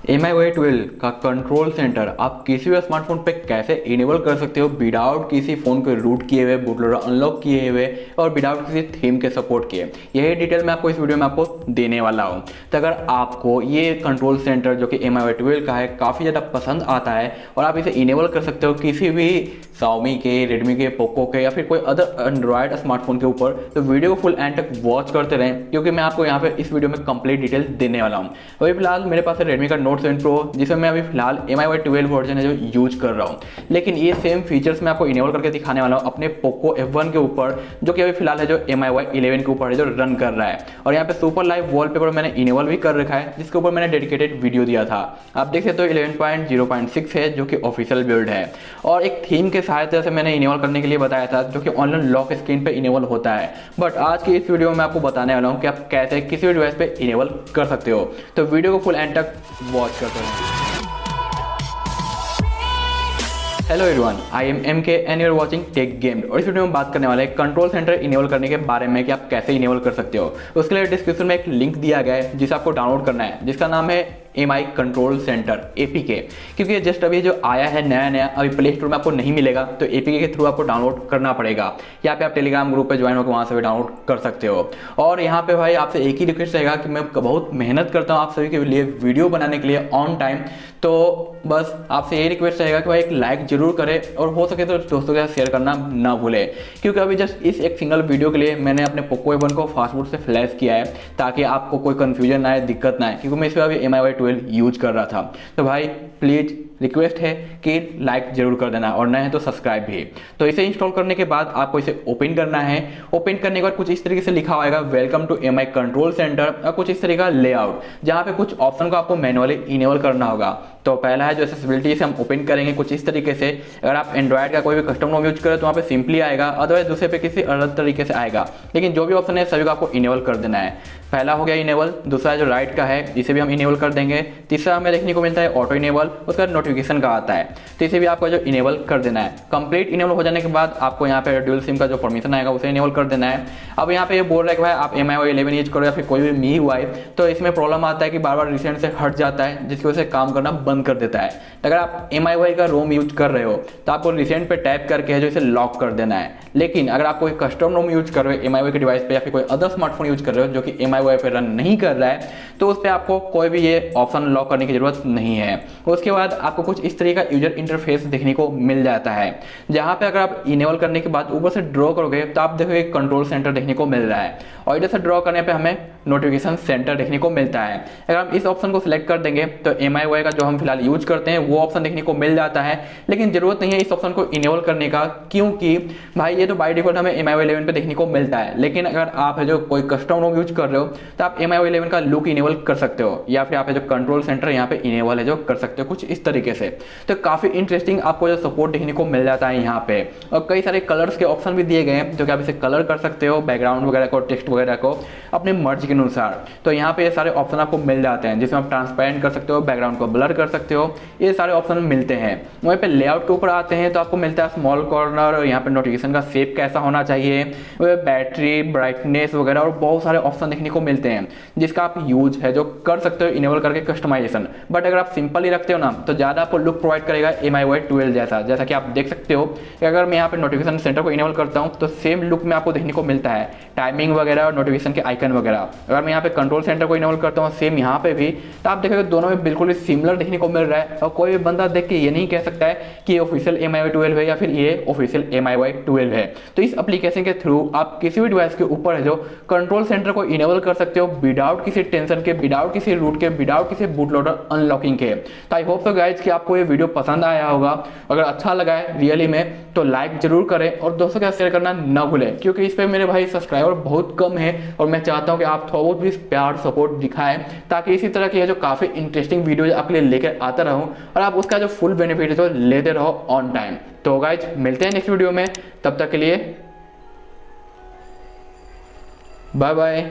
MIUI 12 का control centre आप किसी भी स्मार्टफोन पे कैसे इनेबल कर सकते हो विदाउट किसी फ़ोन को रूट किए हुए, बूट लोडर अनलॉक किए हुए और विदाउट किसी थीम के सपोर्ट किए। यही डिटेल मैं आपको इस वीडियो में आपको देने वाला हूँ। तो अगर आपको ये कंट्रोल सेंटर जो कि MIUI 12 का है काफ़ी ज़्यादा पसंद आता है और आप इसे इनेबल कर सकते हो किसी भी Xiaomi के, Redmi के, पोको के या फिर कोई अदर एंड्रॉयड स्मार्टफोन के ऊपर, तो वीडियो को फुल एंड तक वॉच करते रहें क्योंकि मैं आपको यहाँ पे इस वीडियो में कंप्लीट डिटेल देने वाला हूँ। अभी फिलहाल मेरे पास है Redmi का Note 7 Pro जिसमें मैं अभी फिलहाल MIUI 12 वर्जन है जो यूज कर रहा हूँ, लेकिन ये सेम फीचर्स मैं आपको इनेबल करके दिखाने वाला हूँ अपने पोको F1 के ऊपर जो कि अभी फिलहाल है जो MIUI 11 के ऊपर है जो रन कर रहा है। और यहाँ पे सुपर लाइव वॉलपेपर मैंने इनेबल भी कर रखा है जिसके ऊपर मैंने डेडिकेटेड वीडियो दिया था। आप देख सकते हो 11.0.6 है जो कि ऑफिशियल बिल्ड है और एक थीम के सहायता से मैंने इनेबल करने के लिए बताया था जो कि ऑनलाइन लॉक स्क्रीन पे इनेबल होता है। बट आज की इस वीडियो में आपको बताने वाला हूँ कि आप कैसे किसी भी डिवाइस पे इनेबल कर सकते हो, तो वीडियो को फुल एंड तक वॉच करते रहें। Hello everyone, I am MK and you are watching tech game. और इस वीडियो में बात करने वाले हैं कंट्रोल सेंटर इनेबल करने के बारे में कि आप कैसे इनेबल कर सकते हो। उसके लिए डिस्क्रिप्शन में एक लिंक दिया गया है जिसे आपको डाउनलोड करना है, जिसका नाम है MI कंट्रोल सेंटर APK। क्योंकि ये जस्ट अभी जो आया है नया अभी प्ले स्टोर में आपको नहीं मिलेगा, तो APK के थ्रू आपको डाउनलोड करना पड़ेगा। यहाँ पे आप टेलीग्राम ग्रुप पे ज्वाइन होकर वहाँ से भी डाउनलोड कर सकते हो। और यहाँ पे भाई आपसे एक ही रिक्वेस्ट रहेगा कि मैं बहुत मेहनत करता हूँ आप सभी के लिए वीडियो बनाने के लिए ऑन टाइम, तो बस आपसे यही रिक्वेस्ट रहेगा कि भाई एक लाइक जरूर करें और हो सके तो दोस्तों के साथ शेयर करना ना भूले। क्योंकि अभी जस्ट इस एक सिंगल वीडियो के लिए मैंने अपने पोको F1 को फास्टफूड से फ्लैश किया है ताकि आपको कोई कंफ्यूजन ना आए, दिक्कत ना आए, क्योंकि मैं इस पर अभी MIUI 12 यूज कर रहा था। तो भाई प्लीज़ रिक्वेस्ट है कि लाइक जरूर कर देना और नए हैं तो सब्सक्राइब भी। तो इसे इंस्टॉल करने के बाद आपको इसे ओपन करना है। ओपन करने के बाद कुछ इस तरीके से लिखा होगा welcome to MI control centre और कुछ इस तरीके का लेआउट, जहाँ पे कुछ ऑप्शन को आपको मैनुअली इनेबल करना होगा। तो पहला है जो एक्सेसिबिलिटी से हम ओपन करेंगे कुछ इस तरीके से। अगर आप एंड्रॉयड का कोई भी कस्टम रोम यूज करें तो वहाँ पे सिंपली आएगा, अदरवाइज दूसरे पे किसी अलग तरीके से आएगा, लेकिन जो भी ऑप्शन है सभी को आपको इनेबल कर देना है। पहला हो गया इनेबल। दूसरा जो राइट का है इसे भी हम इनेबल कर देंगे। तीसरा हमें देखने को मिलता है ऑटो इनेबल, उसका नोटिफिकेशन का आता है, तो इसे भी आपको जो इनेबल कर देना है। कंप्लीट इनेबल हो जाने के बाद आपको यहाँ पे ड्यूल सिम का जो परमिशन आएगा उसे इनेबल कर देना है। अब यहाँ पे ये बोल रहा है कि भाई आप MIUI 11 यूज करो या फिर कोई भी MIUI, तो इसमें प्रॉब्लम आता है कि बार बार रिसेंट से हट जाता है जिसकी वजह से काम करना बंद कर देता है। तो अगर आप MIUI का रोम यूज कर रहे हो तो आपको रिसेंट पे टैप करके है जो इसे लॉक कर देना है। लेकिन अगर आप कोई कस्टम रोम यूज कर रहे हो MIUI के डिवाइस पे या फिर कोई अदर स्मार्टफोन यूज कर रहे हो जो कि MIUI पे रन नहीं कर रहा है, तो उस पर आपको कोई भी ये ऑप्शन लॉक करने की जरूरत नहीं है। उसके बाद आपको कुछ इस तरीके का यूजर इंटरफेस देखने को मिल जाता है, जहां पे अगर आप इनेबल करने के बाद ऊपर से ड्रॉ करोगे तो आप देखोगे कंट्रोल सेंटर देखने को मिल रहा है और इधर से ड्रॉ करने पे हमें नोटिफिकेशन सेंटर देखने को मिलता है। अगर हम इस ऑप्शन को सिलेक्ट कर देंगे तो MIUI का जो हम फिलहाल यूज करते हैं वो ऑप्शन देखने को मिल जाता है, लेकिन जरूरत नहीं है इस ऑप्शन को इनेबल करने का, क्योंकि भाई ये तो बाय डिफॉल्ट हमें MIUI 11 पे देखने को मिलता है। लेकिन अगर आप है जो कोई कस्टम रोम यूज कर रहे हो तो आप MIUI 11 का लुक इनेबल कर सकते हो, या फिर आप जो कंट्रोल सेंटर यहाँ पे इनेबल है जो कर सकते हो कुछ इस तरीके से। तो काफी इंटरेस्टिंग आपको जो सपोर्ट देखने को मिल जाता है यहाँ पे। और कई सारे कलर्स के ऑप्शन भी दिए गए हैं जो कि आप इसे कलर कर सकते हो, बैकग्राउंड वगैरह को, टेक्स्ट वगैरह को अपने मर्जी के अनुसार। तो यहाँ पे ये सारे ऑप्शन आपको मिल जाते हैं जिसमें आप ट्रांसपेरेंट कर सकते हो, बैकग्राउंड को ब्लर कर सकते हो, ये सारे ऑप्शन मिलते हैं। वहीं पे लेआउट के ऊपर आते हैं तो आपको मिलता है स्मॉल कॉर्नर, और यहाँ पे नोटिफिकेशन का शेप कैसा होना चाहिए, बैटरी, ब्राइटनेस वगैरह और बहुत सारे ऑप्शन देखने को मिलते हैं जिसका आप यूज है जो कर सकते हो इनेबल करके कस्टमाइजेशन। बट अगर आप सिंपल ही रखते हो ना तो ज़्यादा आपको लुक प्रोवाइड करेगा MIUI 12 जैसा कि आप देख सकते हो कि अगर मैं यहाँ पे नोटिफिकेशन सेंटर को इनेबल करता हूँ तो सेम लुक में आपको देखने को मिलता है, टाइमिंग वगैरह और नोटिफिकेशन के आइकन वगैरह। अगर मैं यहाँ पे कंट्रोल सेंटर को इनेबल करता हूँ सेम यहाँ पे भी, तो आप देखोगे दोनों में बिल्कुल ही सिमिलर देखने को मिल रहा है और कोई भी बंदा देख के ये नहीं कह सकता है कि ये ऑफिशियल MIUI 12 है या फिर ये ऑफिशियल MIUI 12 है। तो इस एप्लीकेशन के थ्रू आप किसी भी डिवाइस के ऊपर है जो कंट्रोल सेंटर को इनेबल कर सकते हो विदाउट किसी टेंशन के, विदाउट किसी रूट के, विदाउट किसी बूट लोडर अनलॉकिंग के। तो आई होप सो गाइज कि आपको ये वीडियो पसंद आया होगा। अगर अच्छा लगा है रियली में तो लाइक जरूर करें और दोस्तों के साथ शेयर करना ना भूलें, क्योंकि इस पर मेरे भाई सब्सक्राइबर बहुत कम है और मैं चाहता हूं कि आप थोड़ा बहुत भी प्यार सपोर्ट दिखाएं ताकि इसी तरह की जो काफ़ी इंटरेस्टिंग वीडियो आपके लिए लेकर आता रहूं और आप उसका जो फुल बेनिफिट है जो लेते रहो ऑन टाइम। तो गाइज मिलते हैं नेक्स्ट वीडियो में, तब तक के लिए बाय बाय।